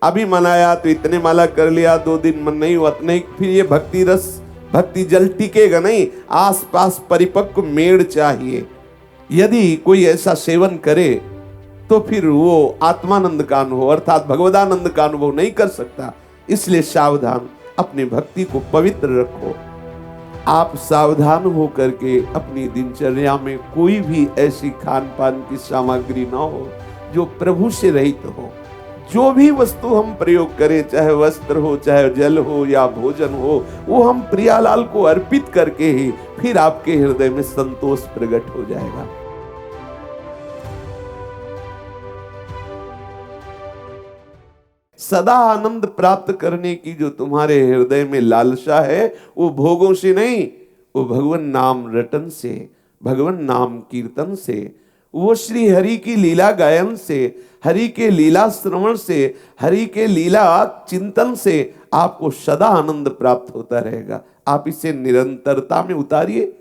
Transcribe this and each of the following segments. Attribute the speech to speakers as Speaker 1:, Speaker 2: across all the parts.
Speaker 1: अभी मनाया तो इतने माला कर लिया, 2 दिन मन नहीं हुआ तो नहीं, फिर ये भक्ति रस भक्ति जल टिकेगा नहीं। आसपास परिपक्व मेड़ चाहिए। यदि कोई ऐसा सेवन करे तो फिर वो आत्मानंद का अनुभव अर्थात भगवदानंद का अनुभव नहीं कर सकता। इसलिए सावधान, अपनी भक्ति को पवित्र रखो। आप सावधान हो करके अपनी दिनचर्या में कोई भी ऐसी खान पान की सामग्री ना हो जो प्रभु से रहित हो। जो भी वस्तु हम प्रयोग करें, चाहे वस्त्र हो, चाहे जल हो या भोजन हो, वो हम प्रियालाल को अर्पित करके ही फिर आपके हृदय में संतोष प्रकट हो जाएगा। सदा आनंद प्राप्त करने की जो तुम्हारे हृदय में लालसा है, वो भोगों से नहीं, वो भगवान नाम रटन से, भगवान नाम कीर्तन से, वो श्री हरि की लीला गायन से, हरि के लीला श्रवण से, हरि के लीला चिंतन से आपको सदा आनंद प्राप्त होता रहेगा। आप इसे निरंतरता में उतारिए।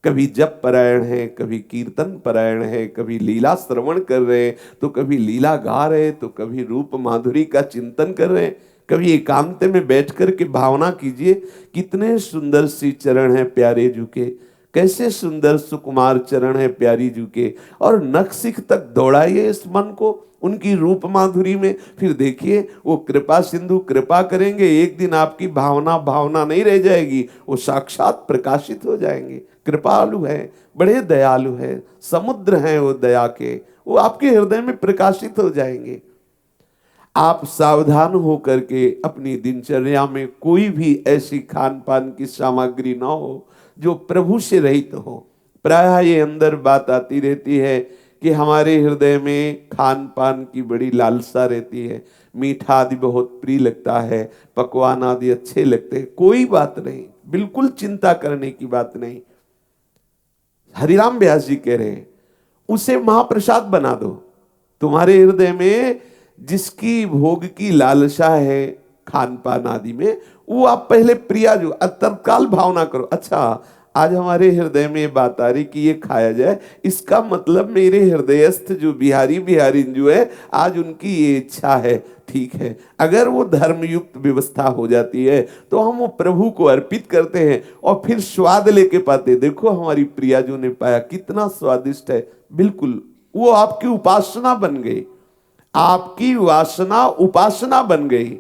Speaker 1: कभी जप परायण है, कभी कीर्तन परायण है, कभी लीला श्रवण कर रहे हैं, तो कभी लीला गा रहे, तो कभी रूप माधुरी का चिंतन कर रहे हैं, कभी एकांत में बैठ कर के भावना कीजिए, कितने सुंदर सी चरण है प्यारे जू के, कैसे सुंदर सुकुमार चरण है प्यारी जू के, और नखशिख तक दौड़ाइए इस मन को उनकी रूप माधुरी में। फिर देखिए वो कृपा सिंधु कृपा करेंगे, एक दिन आपकी भावना भावना नहीं रह जाएगी, वो साक्षात प्रकाशित हो जाएंगे। कृपालु है, बड़े दयालु है, समुद्र हैं वो दया के, वो आपके हृदय में प्रकाशित हो जाएंगे। आप सावधान हो करके अपनी दिनचर्या में कोई भी ऐसी खान पान की सामग्री ना हो जो प्रभु से रहित हो। प्रायः ये अंदर बात आती रहती है कि हमारे हृदय में खान पान की बड़ी लालसा रहती है, मीठा आदि बहुत प्रिय लगता है, पकवान आदि अच्छे लगते हैं। कोई बात नहीं, बिल्कुल चिंता करने की बात नहीं। हरिराम व्यास जी कह रहे हैं उसे महाप्रसाद बना दो। तुम्हारे हृदय में जिसकी भोग की लालसा है खान पान आदि में, वो आप पहले प्रिया जो तत्काल भावना करो, अच्छा आज हमारे हृदय में ये बात आ रही कि ये खाया जाए, इसका मतलब मेरे हृदयस्थ जो बिहारी बिहारी जो है आज उनकी ये इच्छा है, ठीक है। अगर वो धर्मयुक्त व्यवस्था हो जाती है तो हम वो प्रभु को अर्पित करते हैं और फिर स्वाद लेके पाते। देखो हमारी प्रिया जो ने पाया कितना स्वादिष्ट है, बिल्कुल वो आपकी उपासना बन गई, आपकी वासना उपासना बन गई।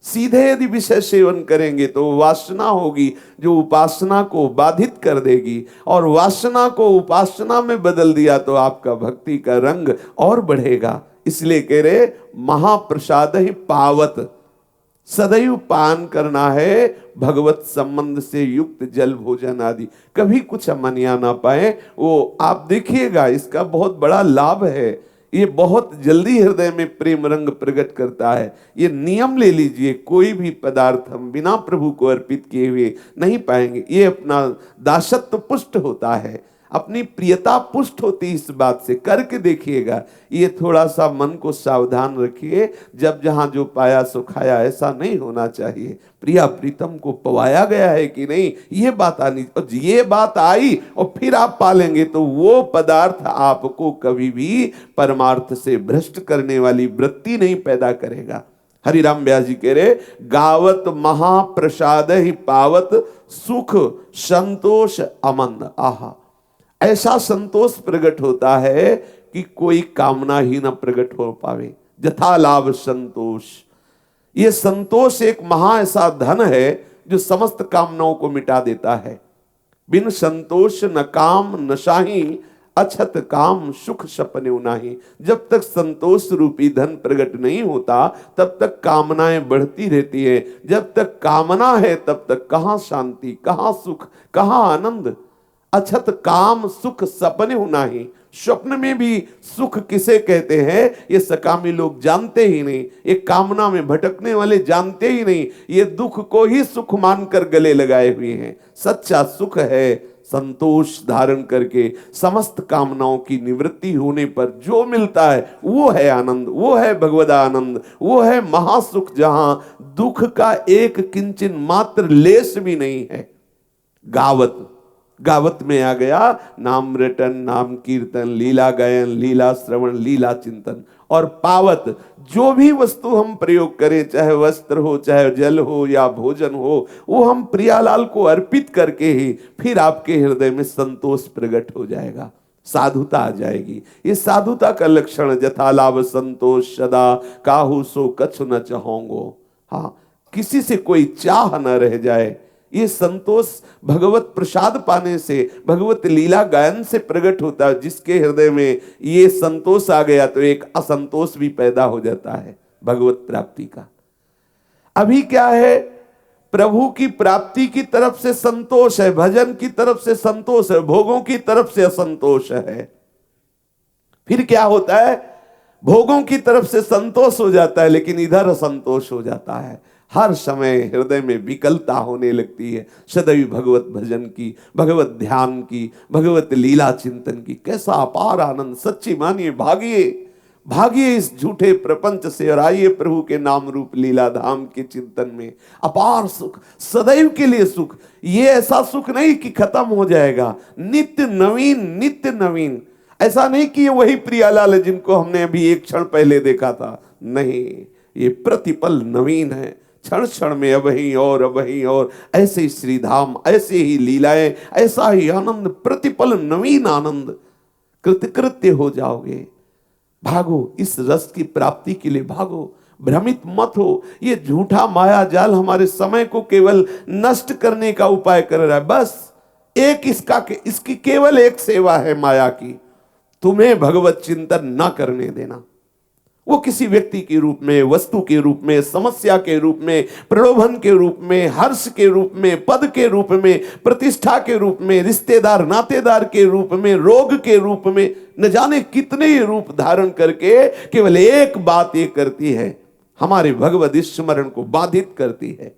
Speaker 1: सीधे यदि विषय सेवन करेंगे तो वासना होगी जो उपासना को बाधित कर देगी, और वासना को उपासना में बदल दिया तो आपका भक्ति का रंग और बढ़ेगा। इसलिए कह रहे महाप्रसाद ही पावत, सदैव पान करना है भगवत संबंध से युक्त जल भोजन आदि। कभी कुछ अमनिया ना पाए, वो आप देखिएगा इसका बहुत बड़ा लाभ है। ये बहुत जल्दी हृदय में प्रेम रंग प्रकट करता है। ये नियम ले लीजिए, कोई भी पदार्थ हम बिना प्रभु को अर्पित किए हुए नहीं पाएंगे। ये अपना दासत्व पुष्ट होता है, अपनी प्रियता पुष्ट होती है। इस बात से करके देखिएगा। ये थोड़ा सा मन को सावधान रखिए, जब जहां जो पाया सो खाया, ऐसा नहीं होना चाहिए। प्रिया प्रीतम को पवाया गया है कि नहीं, ये बात आनी, और ये बात आई और फिर आप पालेंगे तो वो पदार्थ आपको कभी भी परमार्थ से भ्रष्ट करने वाली वृत्ति नहीं पैदा करेगा। हरिराम व्यास जी कह रहे गावत महाप्रसाद ही पावत सुख संतोष अमन। आहा, ऐसा संतोष प्रकट होता है कि कोई कामना ही न प्रकट हो पावे। जथा लाभ संतोष, ये संतोष एक महा ऐसा धन है जो समस्त कामनाओं को मिटा देता है। बिन संतोष न काम न शाही, अछत काम सुख सपने नाही। जब तक संतोष रूपी धन प्रकट नहीं होता तब तक कामनाएं बढ़ती रहती है। जब तक कामना है तब तक कहां शांति, कहां सुख, कहां आनंद। अछत काम सुख सपने होना ही, स्वप्न में भी सुख किसे कहते हैं ये सकामी लोग जानते ही नहीं, ये कामना में भटकने वाले जानते ही नहीं, ये दुख को ही सुख मानकर गले लगाए हुए हैं। सच्चा सुख है संतोष धारण करके समस्त कामनाओं की निवृत्ति होने पर जो मिलता है वो है आनंद, वो है भगवदा आनंद, वो है महासुख, जहां दुख का एक किंचन मात्र लेस भी नहीं है। गावत, गावत में आ गया, नाम रटन, नाम कीर्तन, लीला गायन, लीला श्रवण, लीला चिंतन। और पावत, जो भी वस्तु हम प्रयोग करें, चाहे वस्त्र हो, चाहे जल हो या भोजन हो, वो हम प्रियालाल को अर्पित करके ही फिर आपके हृदय में संतोष प्रकट हो जाएगा, साधुता आ जाएगी। ये साधुता का लक्षण, जथा लाभ संतोष सदा, काहू सो कछु न चाहोंगो। हाँ, किसी से कोई चाह न रह जाए, ये संतोष भगवत प्रसाद पाने से, भगवत लीला गायन से प्रकट होता है। जिसके हृदय में ये संतोष आ गया तो एक असंतोष भी पैदा हो जाता है भगवत प्राप्ति का। अभी क्या है, प्रभु की प्राप्ति की तरफ से संतोष है, भजन की तरफ से संतोष है, भोगों की तरफ से असंतोष है। फिर क्या होता है, भोगों की तरफ से संतोष हो जाता है लेकिन इधर असंतोष हो जाता है। हर समय हृदय में विकलता होने लगती है सदैव भगवत भजन की, भगवत ध्यान की, भगवत लीला चिंतन की। कैसा अपार आनंद, सच्ची मानिए, भागिए भागिए इस झूठे प्रपंच से और आइए प्रभु के नाम रूप लीला धाम के चिंतन में। अपार सुख, सदैव के लिए सुख। ये ऐसा सुख नहीं कि खत्म हो जाएगा, नित्य नवीन, नित्य नवीन। ऐसा नहीं कि ये वही प्रियालाल है जिनको हमने अभी एक क्षण पहले देखा था, नहीं, ये प्रतिपल नवीन है, क्षण क्षण में अबही और ऐसे ही श्रीधाम, ऐसे ही लीलाएं, ऐसा ही आनंद, प्रतिपल नवीन आनंद। कृतकृत्य हो जाओगे। भागो, इस रस की प्राप्ति के लिए भागो, भ्रमित मत हो। ये झूठा माया जाल हमारे समय को केवल नष्ट करने का उपाय कर रहा है। बस एक इसकी केवल एक सेवा है माया की, तुम्हें भगवत चिंतन न करने देना। वो किसी व्यक्ति के रूप में, वस्तु के रूप में, समस्या के रूप में, प्रलोभन के रूप में, हर्ष के रूप में, पद के रूप में, प्रतिष्ठा के रूप में, रिश्तेदार नातेदार के रूप में, रोग के रूप में, न जाने कितने ही रूप धारण करके केवल एक बात ये करती है, हमारे भगवत स्मरण को बाधित करती है।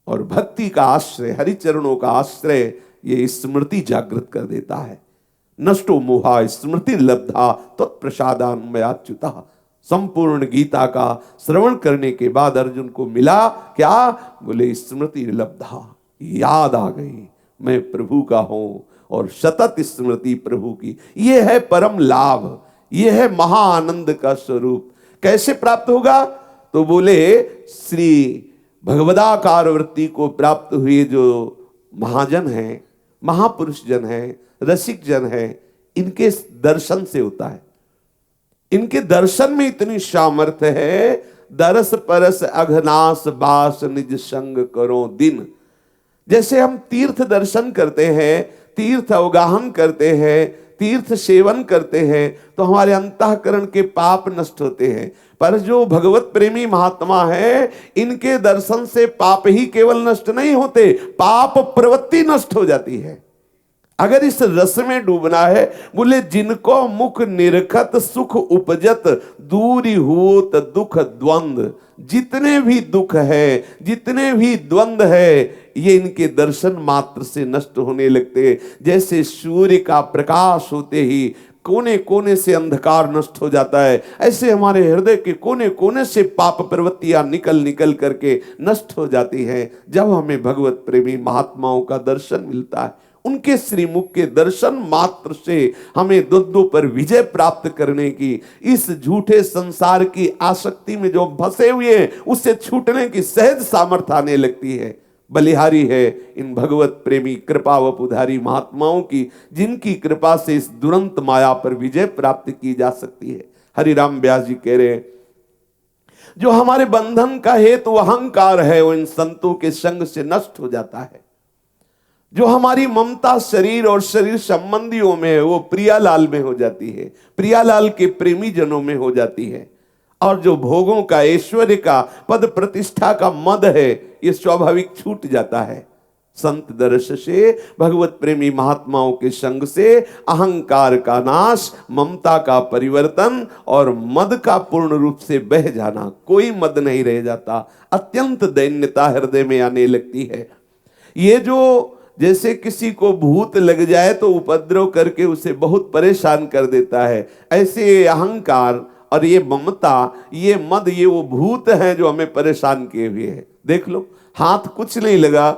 Speaker 1: और भक्ति का आश्रय, हरिचरणों का आश्रय, ये स्मृति जागृत कर देता है। नष्टो मोहा स्मृति लब्धा तत्प्रसादान्मयाच्युता। संपूर्ण गीता का श्रवण करने के बाद अर्जुन को मिला क्या? बोले स्मृति लब्धा, याद आ गई मैं प्रभु का हूं और सतत स्मृति प्रभु की। ये है परम लाभ, ये है महाआनंद का स्वरूप। कैसे प्राप्त होगा? तो बोले श्री भगवदाकार वृत्ति को प्राप्त हुए जो महाजन हैं, महापुरुष जन हैं, रसिक जन है, इनके दर्शन से होता है। इनके दर्शन में इतनी सामर्थ्य है, दरस परस अघनास बास निज संग करो दिन। जैसे हम तीर्थ दर्शन करते हैं, तीर्थ अवगाहन करते हैं, तीर्थ सेवन करते हैं तो हमारे अंतःकरण के पाप नष्ट होते हैं। पर जो भगवत प्रेमी महात्मा है, इनके दर्शन से पाप ही केवल नष्ट नहीं होते, पाप प्रवृत्ति नष्ट हो जाती है। अगर इस रस में डूबना है, बोले जिनको मुख निरखत सुख उपजत, दूरी होत दुख द्वंद। जितने भी दुख है, जितने भी द्वंद है, ये इनके दर्शन मात्र से नष्ट होने लगते। जैसे सूर्य का प्रकाश होते ही कोने कोने से अंधकार नष्ट हो जाता है, ऐसे हमारे हृदय के कोने कोने से पाप प्रवृत्तियां निकल निकल करके नष्ट हो जाती हैं जब हमें भगवत प्रेमी महात्माओं का दर्शन मिलता है। उनके श्रीमुख के दर्शन मात्र से हमें द्वंद्वों पर विजय प्राप्त करने की, इस झूठे संसार की आसक्ति में जो फंसे हुए हैं उससे छूटने की सहज सामर्थ्य आने लगती है। बलिहारी है इन भगवत प्रेमी कृपा वपुधारी महात्माओं की, जिनकी कृपा से इस दुरंत माया पर विजय प्राप्त की जा सकती है। हरिराम व्यास जी कह रहे हैं, जो हमारे बंधन का हेतु अहंकार है वो इन संतों के संग से नष्ट हो जाता है। जो हमारी ममता शरीर और शरीर संबंधियों में है वो प्रियालाल में हो जाती है, प्रियालाल के प्रेमी जनों में हो जाती है। और जो भोगों का, ऐश्वर्य का, पद प्रतिष्ठा का मद है, ये स्वाभाविक छूट जाता है। संत दर्श से, भगवत प्रेमी महात्माओं के संग से अहंकार का नाश, ममता का परिवर्तन और मद का पूर्ण रूप से बह जाना। कोई मद नहीं रह जाता, अत्यंत दैन्यता हृदय में आने लगती है। ये जो जैसे किसी को भूत लग जाए तो उपद्रव करके उसे बहुत परेशान कर देता है, ऐसे अहंकार और ये ममता, ये मद, ये वो भूत हैं जो हमें परेशान किए हुए हैं। देख लो, हाथ कुछ नहीं लगा,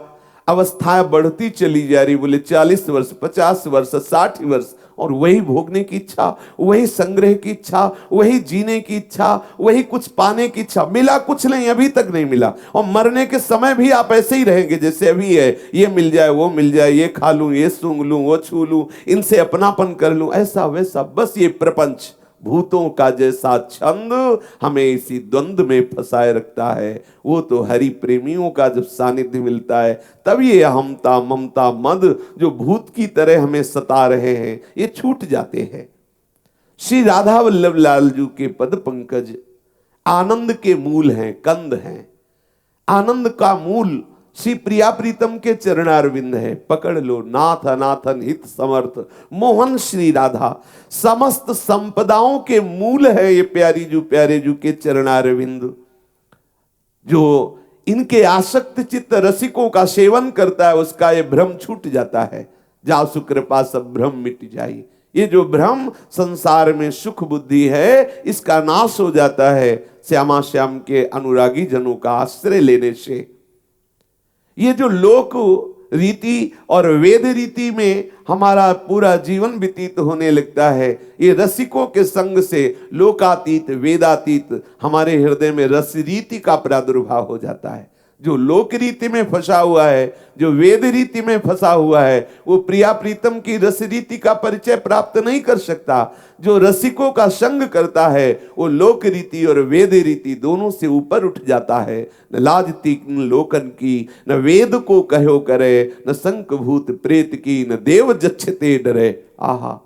Speaker 1: अवस्थाएं बढ़ती चली जा रही, बोले 40 वर्ष, 50 वर्ष, 60 वर्ष, और वही भोगने की इच्छा, वही संग्रह की इच्छा, वही जीने की इच्छा, वही कुछ पाने की इच्छा। मिला कुछ नहीं, अभी तक नहीं मिला, और मरने के समय भी आप ऐसे ही रहेंगे जैसे अभी है। ये मिल जाए, वो मिल जाए, ये खा लूं, ये सूंघ लूं, वो छू लूं, इनसे अपनापन कर लूं, ऐसा वैसा। बस ये प्रपंच भूतों का जैसा छंद हमें इसी द्वंद्व में फंसाए रखता है। वो तो हरि प्रेमियों का जब सानिध्य मिलता है तब ये अहमता ममता मद जो भूत की तरह हमें सता रहे हैं, ये छूट जाते हैं। श्री राधा वल्लभ लाल जी के पद पंकज आनंद के मूल हैं, कंद हैं। आनंद का मूल श्री प्रिया प्रीतम के चरणारविंद है। पकड़ लो नाथ अनाथन हित समर्थ मोहन श्री राधा, समस्त संपदाओं के मूल है ये प्यारी जू प्यारे जू के चरणारविंद। जो इनके आसक्त चित्त रसिकों का सेवन करता है उसका ये भ्रम छूट जाता है। जा सुकृपा सब भ्रम मिट जाई। ये जो भ्रम संसार में सुख बुद्धि है इसका नाश हो जाता है श्यामा श्याम के अनुरागी जनों का आश्रय लेने से। ये जो लोक रीति और वेद रीति में हमारा पूरा जीवन व्यतीत होने लगता है, ये रसिकों के संग से लोकातीत वेदातीत हमारे हृदय में रस रीति का प्रादुर्भाव हो जाता है। जो लोक रीति में फंसा हुआ है, जो वेद रीति में फंसा हुआ है, वो प्रिया प्रीतम की रस रीति का परिचय प्राप्त नहीं कर सकता। जो रसिकों का संग करता है वो लोक रीति और वेद रीति दोनों से ऊपर उठ जाता है। न लाज तीक्ष्ण लोकन की, न वेद को कहो करे, न संक भूत प्रेत की, न देव जच्छते डरे। आहा,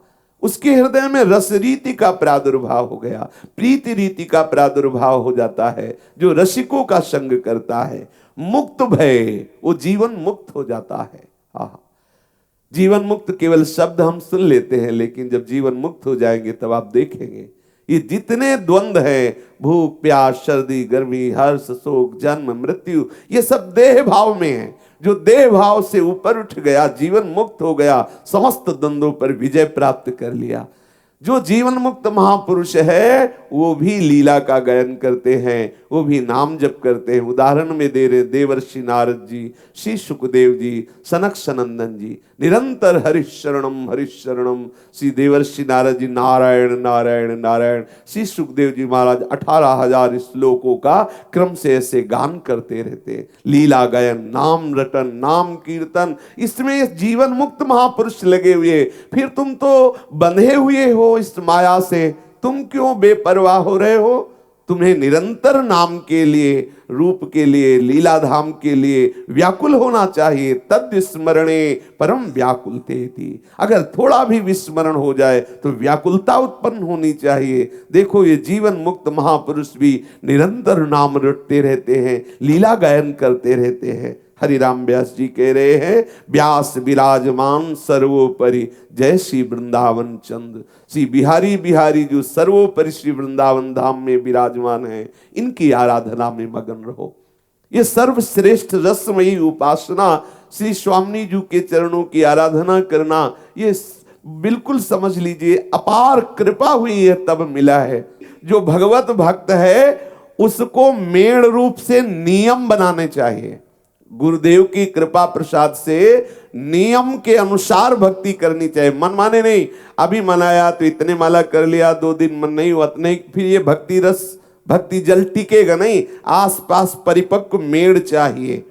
Speaker 1: उसके हृदय में रस रीति का प्रादुर्भाव हो गया, प्रीति रीति का प्रादुर्भाव हो जाता है। जो रसिकों का संग करता है मुक्त भय, वो जीवन मुक्त हो जाता है। आहा, जीवन मुक्त केवल शब्द हम सुन लेते हैं, लेकिन जब जीवन मुक्त हो जाएंगे तब आप देखेंगे ये जितने द्वंद्व हैं, भूख प्यास सर्दी गर्मी हर्ष शोक जन्म मृत्यु, ये सब देह भाव में है। जो देह भाव से ऊपर उठ गया, जीवन मुक्त हो गया, समस्त द्वंद्वों पर विजय प्राप्त कर लिया। जो जीवन मुक्त महापुरुष है वो भी लीला का गायन करते हैं, वो भी नाम जप करते हैं। उदाहरण में दे रहे देवर्षि नारद जी, श्री सुखदेव जी, सनक सनंदन जी, निरंतर हरिशरणम। श्री देवर्षि नारद जी नारायण नारायण नारायण, श्री सुखदेव जी महाराज 18,000 श्लोकों का क्रम से ऐसे गान करते रहते। लीला गायन, नाम रटन, नाम कीर्तन, इसमें जीवन मुक्त महापुरुष लगे हुए। फिर तुम तो बंधे हुए हो इस माया से, तुम क्यों बेपरवाह हो रहे हो? तुम्हें निरंतर नाम के लिए, रूप के लिए, लीला धाम के लिए व्याकुल होना चाहिए। तद स्मरणे परम व्याकुलते थी। अगर थोड़ा भी विस्मरण हो जाए तो व्याकुलता उत्पन्न होनी चाहिए। देखो ये जीवन मुक्त महापुरुष भी निरंतर नाम रटते रहते हैं, लीला गायन करते रहते हैं। हरिराम व्यास जी कह रहे हैं, व्यास विराजमान सर्वोपरि जय श्री वृंदावन चंद। श्री बिहारी बिहारी जो सर्वोपरि श्री वृंदावन धाम में विराजमान है, इनकी आराधना में मगन रहो। ये सर्वश्रेष्ठ रसमयी उपासना, श्री स्वामी जी के चरणों की आराधना करना, ये बिल्कुल समझ लीजिए अपार कृपा हुई है तब मिला है। जो भगवत भक्त है उसको मेड़ रूप से नियम बनाने चाहिए। गुरुदेव की कृपा प्रसाद से नियम के अनुसार भक्ति करनी चाहिए। मन माने नहीं, अभी मनाया तो इतने माला कर लिया, 2 दिन मन नहीं हुआ नहीं, फिर ये भक्ति रस भक्ति जल टिकेगा नहीं। आसपास परिपक्व मेड़ चाहिए।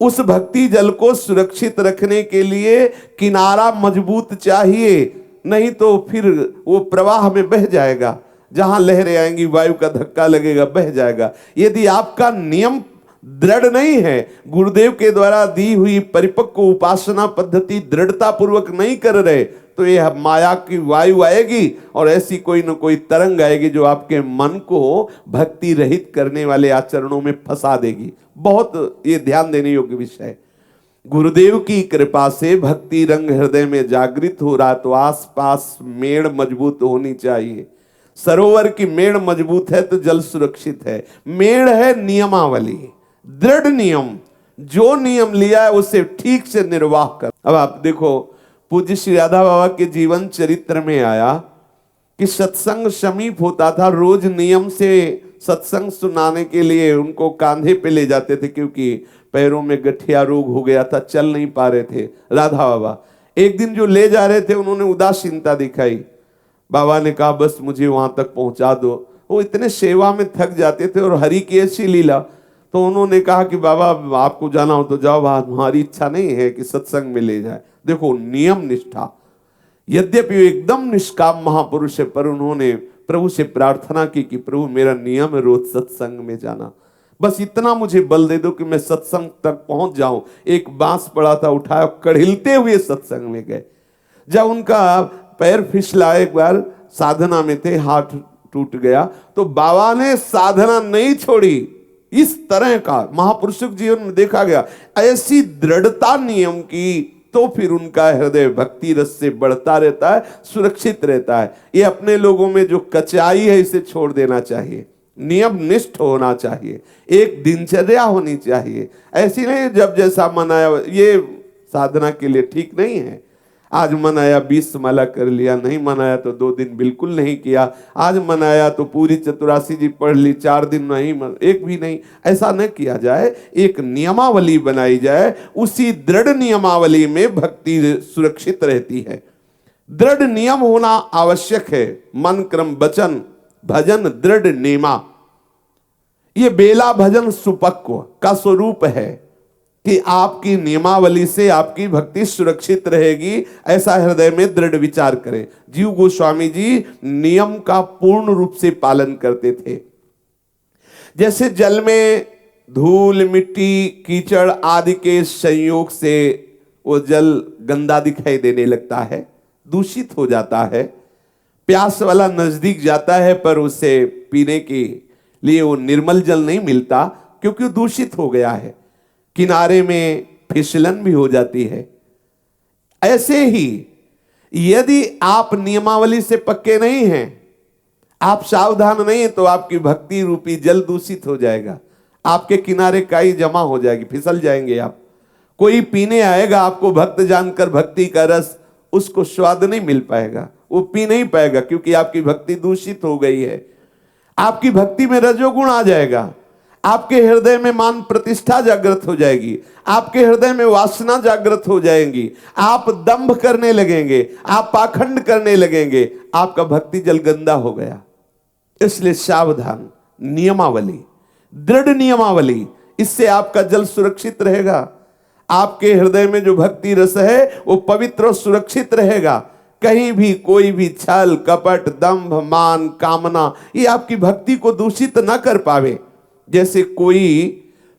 Speaker 1: उस भक्ति जल को सुरक्षित रखने के लिए किनारा मजबूत चाहिए, नहीं तो फिर वो प्रवाह में बह जाएगा। जहां लहरें आएंगी वायु का धक्का लगेगा, बह जाएगा। यदि आपका नियम दृढ़ नहीं है, गुरुदेव के द्वारा दी हुई परिपक्व उपासना पद्धति दृढ़ता पूर्वक नहीं कर रहे, तो यह माया की वायु आएगी और ऐसी कोई न कोई तरंग आएगी जो आपके मन को भक्ति रहित करने वाले आचरणों में फंसा देगी। बहुत ये ध्यान देने योग्य विषय है। गुरुदेव की कृपा से भक्ति रंग हृदय में जागृत हो रहा, तो आसपास मेड़ मजबूत होनी चाहिए। सरोवर की मेड़ मजबूत है तो जल सुरक्षित है। मेड़ है नियमावली, दृढ़ नियम। जो नियम लिया है उसे ठीक से निर्वाह कर। अब आप देखो, पूज्य श्री राधा बाबा के जीवन चरित्र में आया कि सत्संग समीप होता था, रोज नियम से सत्संग सुनाने के लिए उनको कांधे पे ले जाते थे, क्योंकि पैरों में गठिया रोग हो गया था, चल नहीं पा रहे थे राधा बाबा। एक दिन जो ले जा रहे थे उन्होंने उदासीनता दिखाई। बाबा ने कहा बस मुझे वहां तक पहुंचा दो। वो इतने सेवा में थक जाते थे और हरि की ऐसी लीला, तो उन्होंने कहा कि बाबा आपको जाना हो तो जाओ, हमारी इच्छा नहीं है कि सत्संग में ले जाए। देखो नियम निष्ठा, यद्यपि वो एकदम निष्काम महापुरुष है, पर उन्होंने प्रभु से प्रार्थना की कि प्रभु मेरा नियम है रोज सत्संग में जाना, बस इतना मुझे बल दे दो कि मैं सत्संग तक पहुंच जाऊं। एक बांस पड़ा था, उठाया, कड़िलते हुए सत्संग में गए। जब उनका पैर फिसला, एक बार साधना में थे, हाथ टूट गया, तो बाबा ने साधना नहीं छोड़ी। इस तरह का महापुरुषों के जीवन में देखा गया, ऐसी दृढ़ता नियम की, तो फिर उनका हृदय भक्ति रस से बढ़ता रहता है, सुरक्षित रहता है। ये अपने लोगों में जो कचाई है इसे छोड़ देना चाहिए, नियम निष्ठ होना चाहिए, एक दिनचर्या होनी चाहिए। ऐसी नहीं जब जैसा मन आया, ये साधना के लिए ठीक नहीं है। आज मन आया 20 माला कर लिया, नहीं मन आया तो 2 दिन बिल्कुल नहीं किया, आज मन आया तो पूरी चतुरासी जी पढ़ ली, 4 दिन नहीं, एक भी नहीं, ऐसा न किया जाए। एक नियमावली बनाई जाए, उसी दृढ़ नियमावली में भक्ति सुरक्षित रहती है। दृढ़ नियम होना आवश्यक है। मन क्रम वचन भजन दृढ़ नेमा, ये बेला भजन सुपक्व का स्वरूप है कि आपकी नियमावली से आपकी भक्ति सुरक्षित रहेगी, ऐसा हृदय में दृढ़ विचार करें। जीव गोस्वामी जी नियम का पूर्ण रूप से पालन करते थे। जैसे जल में धूल मिट्टी कीचड़ आदि के संयोग से वो जल गंदा दिखाई देने लगता है, दूषित हो जाता है, प्यास वाला नजदीक जाता है पर उसे पीने के लिए वो निर्मल जल नहीं मिलता, क्योंकि वो दूषित हो गया है, किनारे में फिसलन भी हो जाती है। ऐसे ही यदि आप नियमावली से पक्के नहीं हैं, आप सावधान नहीं हैं, तो आपकी भक्ति रूपी जल दूषित हो जाएगा, आपके किनारे काई जमा हो जाएगी, फिसल जाएंगे आप। कोई पीने आएगा आपको भक्त जानकर भक्ति का रस, उसको स्वाद नहीं मिल पाएगा, वो पी नहीं पाएगा, क्योंकि आपकी भक्ति दूषित हो गई है। आपकी भक्ति में रजोगुण आ जाएगा, आपके हृदय में मान प्रतिष्ठा जागृत हो जाएगी, आपके हृदय में वासना जागृत हो जाएंगी, आप दंभ करने लगेंगे, आप पाखंड करने लगेंगे, आपका भक्ति जल गंदा हो गया। इसलिए सावधान, नियमावली, दृढ़ नियमावली, इससे आपका जल सुरक्षित रहेगा। आपके हृदय में जो भक्ति रस है वो पवित्र और सुरक्षित रहेगा। कहीं भी कोई भी छल कपट दंभ मान कामना ये आपकी भक्ति को दूषित न कर पावे। जैसे कोई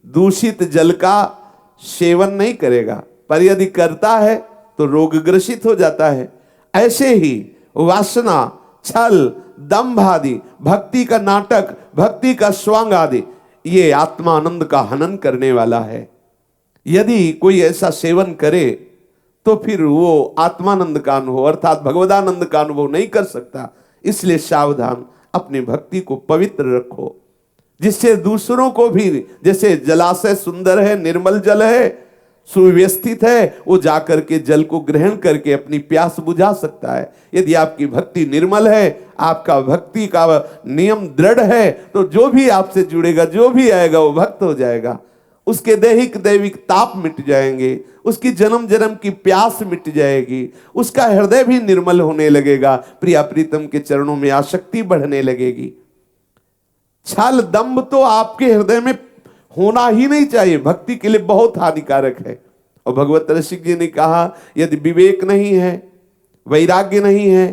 Speaker 1: दूषित जल का सेवन नहीं करेगा, पर यदि करता है तो रोगग्रसित हो जाता है, ऐसे ही वासना छल दंभ आदि, भक्ति का नाटक, भक्ति का स्वांग आदि, ये आत्मा आनंद का हनन करने वाला है। यदि कोई ऐसा सेवन करे तो फिर वो आत्मानंद का अनुभव अर्थात भगवदानंद का अनुभव नहीं कर सकता। इसलिए सावधान, अपनी भक्ति को पवित्र रखो, जिससे दूसरों को भी, जैसे जलाशय सुंदर है, निर्मल जल है, सुव्यवस्थित है, वो जाकर के जल को ग्रहण करके अपनी प्यास बुझा सकता है। यदि आपकी भक्ति निर्मल है, आपका भक्ति का नियम दृढ़ है, तो जो भी आपसे जुड़ेगा, जो भी आएगा वो भक्त हो जाएगा, उसके दैहिक दैविक ताप मिट जाएंगे, उसकी जन्म जन्म की प्यास मिट जाएगी, उसका हृदय भी निर्मल होने लगेगा, प्रिया प्रीतम के चरणों में आसक्ति बढ़ने लगेगी। छल दंभ तो आपके हृदय में होना ही नहीं चाहिए, भक्ति के लिए बहुत हानिकारक है। और भगवत रसिक जी ने कहा यदि विवेक नहीं है, वैराग्य नहीं है,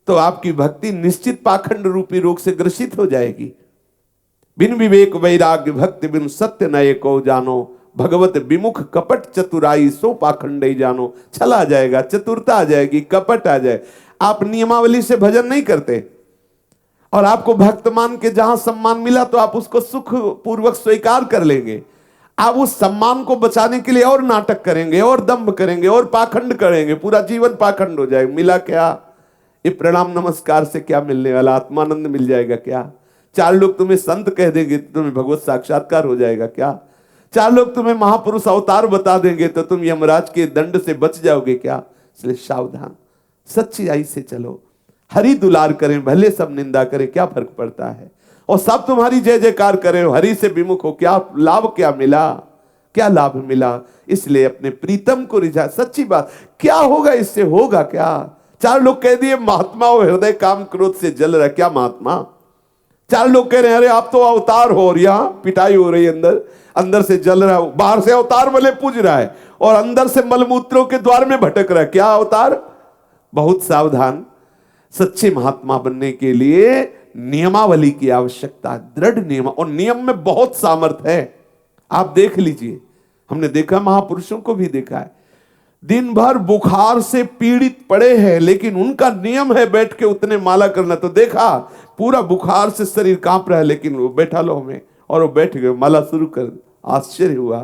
Speaker 1: तो आपकी भक्ति निश्चित पाखंड रूपी रोग से ग्रसित हो जाएगी। बिन विवेक वैराग्य भक्ति बिन सत्य नये को जानो, भगवत विमुख कपट चतुराई सो पाखंड जानो। छल आ जाएगा, चतुरता आ जाएगी, कपट आ जाए। आप नियमावली से भजन नहीं करते और आपको भक्त मान के जहां सम्मान मिला तो आप उसको सुख पूर्वक स्वीकार कर लेंगे। आप उस सम्मान को बचाने के लिए और नाटक करेंगे और दंभ करेंगे और पाखंड करेंगे, पूरा जीवन पाखंड हो जाएगा। मिला क्या? ये प्रणाम नमस्कार से क्या मिलने वाला? आत्मानंद मिल जाएगा क्या? 4 लोग तुम्हें संत कह देंगे तो तुम्हें भगवत साक्षात्कार हो जाएगा क्या? 4 लोग तुम्हें महापुरुष अवतार बता देंगे तो तुम यमराज के दंड से बच जाओगे क्या? इसलिए सावधान, सच्चाई से चलो, हरि दुलार करें, भले सब निंदा करें, क्या फर्क पड़ता है? और सब तुम्हारी जय जयकार करे, हरि से विमुख हो, क्या लाभ, क्या मिला, क्या लाभ मिला। इसलिए अपने प्रीतम को रिझा, सच्ची बात, क्या होगा इससे, होगा क्या। चार लोग कह दिए महात्मा हो, हृदय काम क्रोध से जल रहा, क्या महात्मा। चार लोग कह रहे हैं अरे आप तो अवतार हो, और यहां पिटाई हो रही है, अंदर अंदर से जल रहा है, बाहर से अवतार भले पूज रहा है और अंदर से मलमूत्रों के द्वार में भटक रहा है, क्या अवतार। बहुत सावधान। सच्चे महात्मा बनने के लिए नियमावली की आवश्यकता, दृढ़ नियम, और नियम में बहुत सामर्थ्य है। आप देख लीजिए, हमने देखा, महापुरुषों को भी देखा है, दिन भर बुखार से पीड़ित पड़े हैं, लेकिन उनका नियम है बैठ के उतने माला करना। तो देखा पूरा बुखार से शरीर कांप रहा है, लेकिन वो बैठा लो हमें, और वो बैठ गए, माला शुरू कर। आश्चर्य हुआ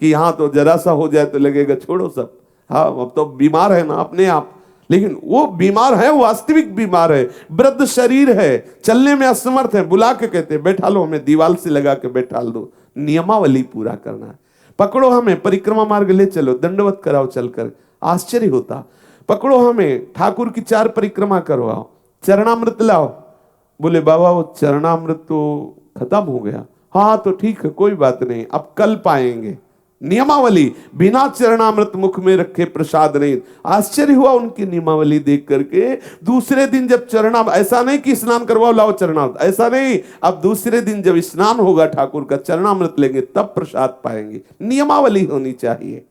Speaker 1: कि यहां तो जरा सा हो जाए तो लगेगा छोड़ो सब, हाँ अब तो बीमार है ना अपने आप, लेकिन वो बीमार है, वास्तविक बीमार है, वृद्ध शरीर है, चलने में असमर्थ है, बुला के कहते बैठा लो हमें, दीवार से लगा के बैठा दो। नियमावली पूरा करना है। पकड़ो हमें, परिक्रमा मार्ग ले चलो, दंडवत कराओ चलकर, आश्चर्य होता। पकड़ो हमें, ठाकुर की 4 परिक्रमा करवाओ, चरणामृत लाओ। बोले बाबा वो चरणामृत तो खत्म हो गया। हाँ तो ठीक है, कोई बात नहीं, अब कल पाएंगे। नियमावली, बिना चरणामृत मुख में रखे प्रसाद नहीं। आश्चर्य हुआ उनकी नियमावली देख करके। दूसरे दिन जब ऐसा नहीं कि स्नान करवाओ लाओ चरणामृत, ऐसा नहीं, अब दूसरे दिन जब स्नान होगा ठाकुर का, चरणामृत लेंगे तब प्रसाद पाएंगे। नियमावली होनी चाहिए।